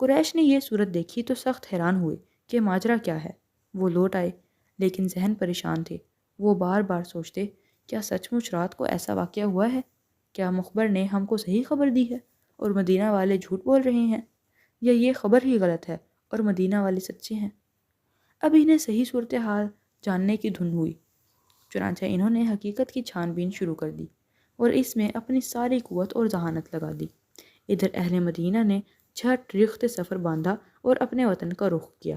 قریش نے یہ صورت دیکھی تو سخت حیران ہوئے کہ ماجرا کیا ہے۔ وہ لوٹ آئے، لیکن ذہن پریشان تھے۔ وہ بار بار سوچتے، کیا سچ مچ رات کو ایسا واقعہ ہوا ہے؟ کیا مخبر نے ہم کو صحیح خبر دی ہے اور مدینہ والے جھوٹ بول رہے ہیں، یا یہ خبر ہی غلط ہے اور مدینہ والے سچے ہیں؟ اب انہیں صحیح صورتحال جاننے کی دھن ہوئی، چنانچہ انہوں نے حقیقت کی چھان بین شروع کر دی اور اس میں اپنی ساری قوت اور ذہانت لگا دی۔ ادھر اہل مدینہ نے جھٹ ریخت سفر باندھا اور اپنے وطن کا رخ کیا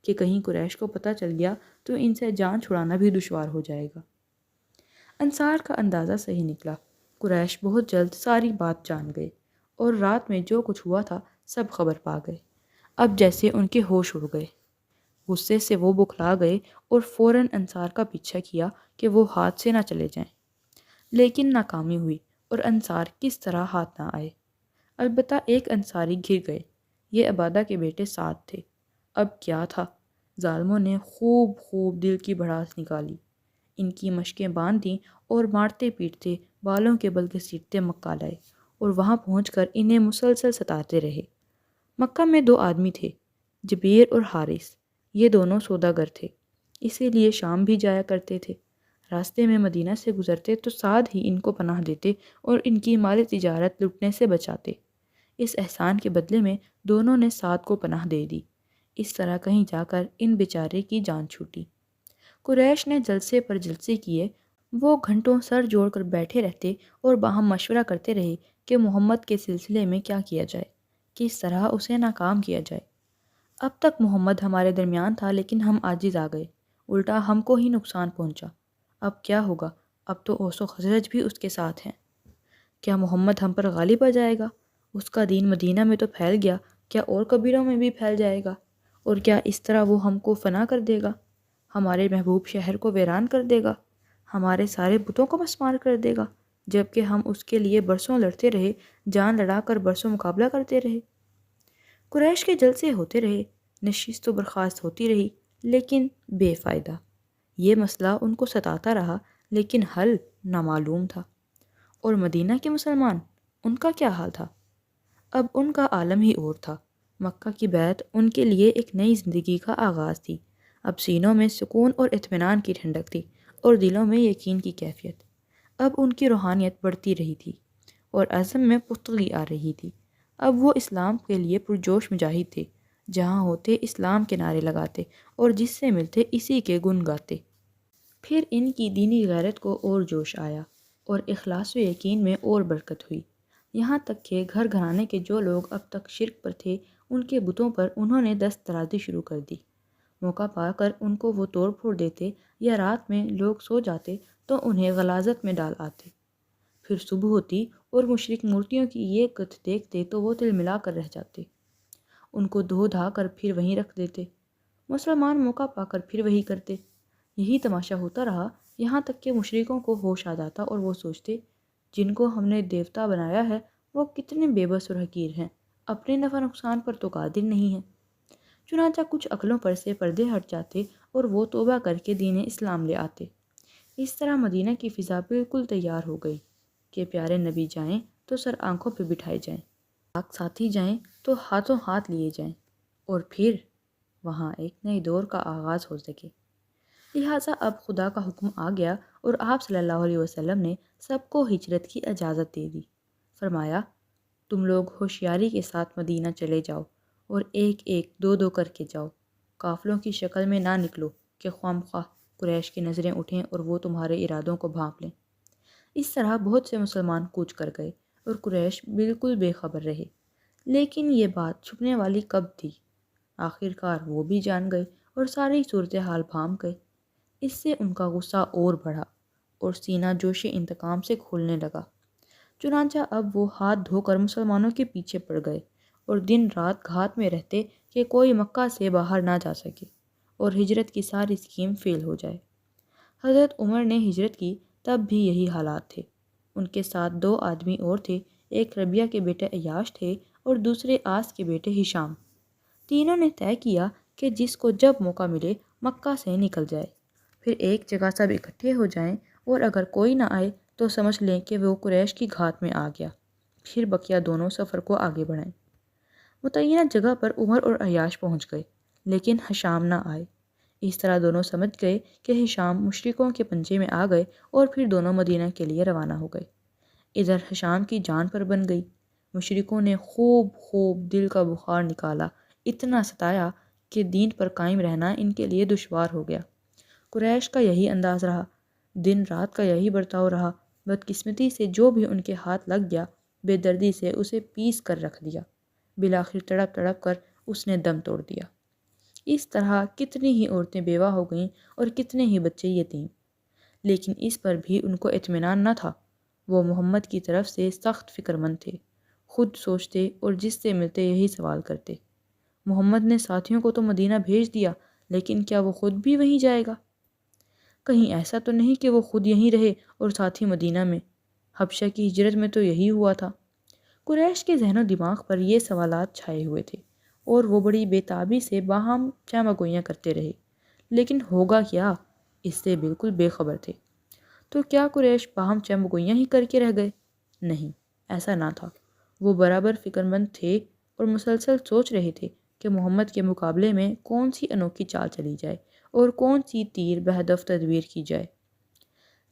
کہ کہیں قریش کو پتہ چل گیا تو ان سے جان چھڑانا بھی دشوار ہو جائے گا۔ انصار کا اندازہ صحیح نکلا، قریش بہت جلد ساری بات جان گئے اور رات میں جو کچھ ہوا تھا سب خبر پا گئے۔ اب جیسے ان کے ہوش اڑ گئے، غصے سے وہ بکھلا گئے اور فوراً انصار کا پیچھا کیا کہ وہ ہاتھ سے نہ چلے جائیں، لیکن ناکامی ہوئی اور انصار کس طرح ہاتھ نہ آئے۔ البتہ ایک انصاری گر گئے، یہ عبادہ کے بیٹے سعد تھے۔ اب کیا تھا، ظالموں نے خوب دل کی بھڑاس نکالی، ان کی مشقیں باندھ دیں اور مارتے پیٹتے بالوں کے بل گھسیٹتے مکہ لائے اور وہاں پہنچ کر انہیں مسلسل ستاتے رہے۔ مکہ میں 2 آدمی تھے، جبیر اور حارث، یہ دونوں سوداگر تھے، اسی لیے شام بھی جایا کرتے تھے۔ راستے میں مدینہ سے گزرتے تو سعد ہی ان کو پناہ دیتے اور ان کی مال تجارت لٹنے سے بچاتے۔ اس احسان کے بدلے میں دونوں نے سعد کو پناہ دے دی۔ اس طرح کہیں جا کر ان بیچارے کی جان چھوٹی۔ قریش نے جلسے پر جلسے کیے، وہ گھنٹوں سر جوڑ کر بیٹھے رہتے اور باہم مشورہ کرتے رہے کہ محمد کے سلسلے میں کیا کیا جائے، کس طرح اسے ناکام کیا جائے۔ اب تک محمد ہمارے درمیان تھا لیکن ہم عاجز آ گئے، الٹا ہم کو ہی نقصان پہنچا۔ اب کیا ہوگا؟ اب تو اوس و خزرج بھی اس کے ساتھ ہیں۔ کیا محمد ہم پر غالب آ جائے گا؟ اس کا دین مدینہ میں تو پھیل گیا، کیا اور قبیلوں میں بھی پھیل جائے گا؟ اور کیا اس طرح وہ ہم کو فنا کر دے گا، ہمارے محبوب شہر کو ویران کر دے گا، ہمارے سارے بتوں کو مسمار کر دے گا، جبکہ ہم اس کے لیے برسوں لڑتے رہے، جان لڑا کر برسوں مقابلہ کرتے رہے؟ قریش کے جلسے ہوتے رہے، نشست و برخاست ہوتی رہی، لیکن بے فائدہ۔ یہ مسئلہ ان کو ستاتا رہا، لیکن حل نامعلوم تھا۔ اور مدینہ کے مسلمان، ان کا کیا حال تھا؟ اب ان کا عالم ہی اور تھا۔ مکہ کی بیعت ان کے لیے ایک نئی زندگی کا آغاز تھی۔ اب سینوں میں سکون اور اطمینان کی ٹھنڈک تھی، اور دلوں میں یقین کی کیفیت۔ اب ان کی روحانیت بڑھتی رہی تھی، اور عزم میں پختگی آ رہی تھی۔ اب وہ اسلام کے لیے پرجوش مجاہد تھے، جہاں ہوتے اسلام کے نعرے لگاتے، اور جس سے ملتے اسی کے گن گاتے۔ پھر ان کی دینی غیرت کو اور جوش آیا، اور اخلاص و یقین میں اور برکت ہوئی، یہاں تک کہ گھر گھرانے کے جو لوگ اب تک شرک پر تھے، ان کے بتوں پر انہوں نے دست درازی شروع کر دی۔ موقع پا کر ان کو وہ توڑ پھوڑ دیتے، یا رات میں لوگ سو جاتے تو انہیں غلاظت میں ڈال آتے۔ پھر صبح ہوتی اور مشرک مورتیوں کی یہ کت دیکھتے تو وہ تل ملا کر رہ جاتے، ان کو دھو دھا کر پھر وہیں رکھ دیتے۔ مسلمان موقع پا کر پھر وہی کرتے۔ یہی تماشا ہوتا رہا، یہاں تک کہ مشرکوں کو ہوش آ جاتا اور وہ سوچتے، جن کو ہم نے دیوتا بنایا ہے وہ کتنے بے بس اور حقیر ہیں، اپنے نفع نقصان پر تو قادر نہیں ہیں۔ چنانچہ کچھ عقلوں پر سے پردے ہٹ جاتے اور وہ توبہ کر کے دین اسلام لے آتے۔ اس طرح مدینہ کی فضا بالکل تیار ہو گئی کہ پیارے نبی جائیں تو سر آنکھوں پہ بٹھائے جائیں، پاک ساتھی جائیں تو ہاتھوں ہاتھ لیے جائیں، اور پھر وہاں ایک نئے دور کا آغاز ہو سکے۔ لہٰذا اب خدا کا حکم آ گیا، اور آپ صلی اللہ علیہ وسلم نے سب کو ہجرت کی اجازت دے دی۔ فرمایا، تم لوگ ہوشیاری کے ساتھ مدینہ چلے جاؤ، اور ایک ایک دو دو کر کے جاؤ، قافلوں کی شکل میں نہ نکلو کہ خواہ قریش کی نظریں اٹھیں اور وہ تمہارے ارادوں کو بھانپ لیں۔ اس طرح بہت سے مسلمان کوچ کر گئے، اور قریش بالکل بے خبر رہے۔ لیکن یہ بات چھپنے والی کب تھی؟ آخر کار وہ بھی جان گئے، اور ساری صورتحال بھانپ گئے۔ اس سے ان کا غصہ اور بڑھا، اور سینہ جوش انتقام سے کھولنے لگا۔ چنانچہ اب وہ ہاتھ دھو کر مسلمانوں کے پیچھے پڑ گئے، اور دن رات گھات میں رہتے کہ کوئی مکہ سے باہر نہ جا سکے، اور ہجرت کی ساری اسکیم فیل ہو جائے۔ حضرت عمر نے ہجرت کی تب بھی یہی حالات تھے۔ ان کے ساتھ 2 آدمی اور تھے، ایک ربیہ کے بیٹے عیاش تھے اور دوسرے آس کے بیٹے ہشام۔ تینوں نے طے کیا کہ جس کو جب موقع ملے مکہ سے نکل جائے، پھر ایک جگہ سب اکٹھے ہو جائیں، اور اگر کوئی نہ آئے تو سمجھ لیں کہ وہ قریش کی گھات میں آ گیا، پھر بقیہ دونوں سفر کو آگے بڑھائیں۔ متعینہ جگہ پر عمر اور عیاش پہنچ گئے، لیکن ہشام نہ آئے۔ اس طرح دونوں سمجھ گئے کہ ہشام مشرکوں کے پنجے میں آ گئے، اور پھر دونوں مدینہ کے لیے روانہ ہو گئے۔ ادھر ہشام کی جان پر بن گئی۔ مشرکوں نے خوب دل کا بخار نکالا، اتنا ستایا کہ دین پر قائم رہنا ان کے لیے دشوار ہو گیا۔ قریش کا یہی انداز رہا، دن رات کا یہی برتاؤ رہا۔ بدقسمتی سے جو بھی ان کے ہاتھ لگ گیا، بے دردی سے اسے پیس کر رکھ دیا، بالآخر تڑپ تڑپ کر اس نے دم توڑ دیا۔ اس طرح کتنی ہی عورتیں بیوہ ہو گئیں، اور کتنے ہی بچے یتیم۔ لیکن اس پر بھی ان کو اطمینان نہ تھا۔ وہ محمد کی طرف سے سخت فکر مند تھے، خود سوچتے اور جس سے ملتے یہی سوال کرتے، محمد نے ساتھیوں کو تو مدینہ بھیج دیا، لیکن کیا وہ خود بھی وہیں جائے گا؟ کہیں ایسا تو نہیں کہ وہ خود یہیں رہے اور ساتھی مدینہ میں؟ حبشہ کی ہجرت میں تو یہی ہوا تھا۔ قریش کے ذہن و دماغ پر یہ سوالات چھائے ہوئے تھے، اور وہ بڑی بے تابی سے باہم چمہ گوئیاں کرتے رہے، لیکن ہوگا کیا، اس سے بالکل بے خبر تھے۔ تو کیا قریش باہم چمہ گوئیاں ہی کر کے رہ گئے؟ نہیں، ایسا نہ تھا۔ وہ برابر فکر مند تھے، اور مسلسل سوچ رہے تھے کہ محمد کے مقابلے میں کون سی انوکھی چال چلی جائے، اور کون سی تیر بہدف تدبیر کی جائے۔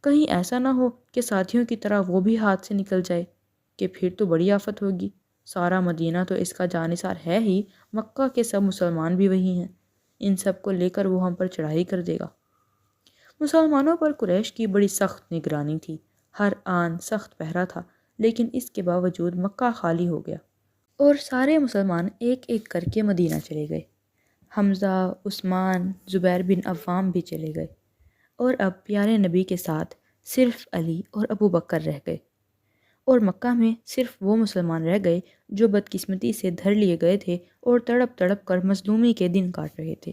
کہیں ایسا نہ ہو کہ ساتھیوں کی طرح وہ بھی ہاتھ سے نکل جائے، کہ پھر تو بڑی آفت ہوگی۔ سارا مدینہ تو اس کا جانثار ہے ہی، مکہ کے سب مسلمان بھی وہی ہیں، ان سب کو لے کر وہ ہم پر چڑھائی کر دے گا۔ مسلمانوں پر قریش کی بڑی سخت نگرانی تھی، ہر آن سخت پہرا تھا، لیکن اس کے باوجود مکہ خالی ہو گیا، اور سارے مسلمان ایک ایک کر کے مدینہ چلے گئے۔ حمزہ، عثمان، زبیر بن عوام بھی چلے گئے، اور اب پیارے نبی کے ساتھ صرف علی اور ابو بکر رہ گئے، اور مکہ میں صرف وہ مسلمان رہ گئے جو بدقسمتی سے دھر لیے گئے تھے اور تڑپ تڑپ کر مظلومی کے دن کاٹ رہے تھے۔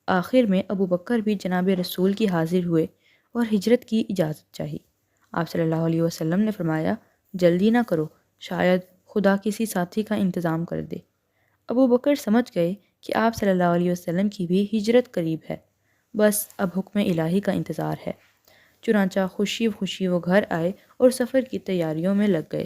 آخر میں ابو بکر بھی جناب رسول کی حاضر ہوئے اور ہجرت کی اجازت چاہی۔ آپ صلی اللہ علیہ وسلم نے فرمایا، جلدی نہ کرو، شاید خدا کسی ساتھی کا انتظام کر دے۔ ابو بکر سمجھ گئے کہ آپ صلی اللہ علیہ وسلم کی بھی ہجرت قریب ہے، بس اب حکم الہی کا انتظار ہے۔ چنانچہ خوشی خوشی وہ گھر آئے اور سفر کی تیاریوں میں لگ گئے۔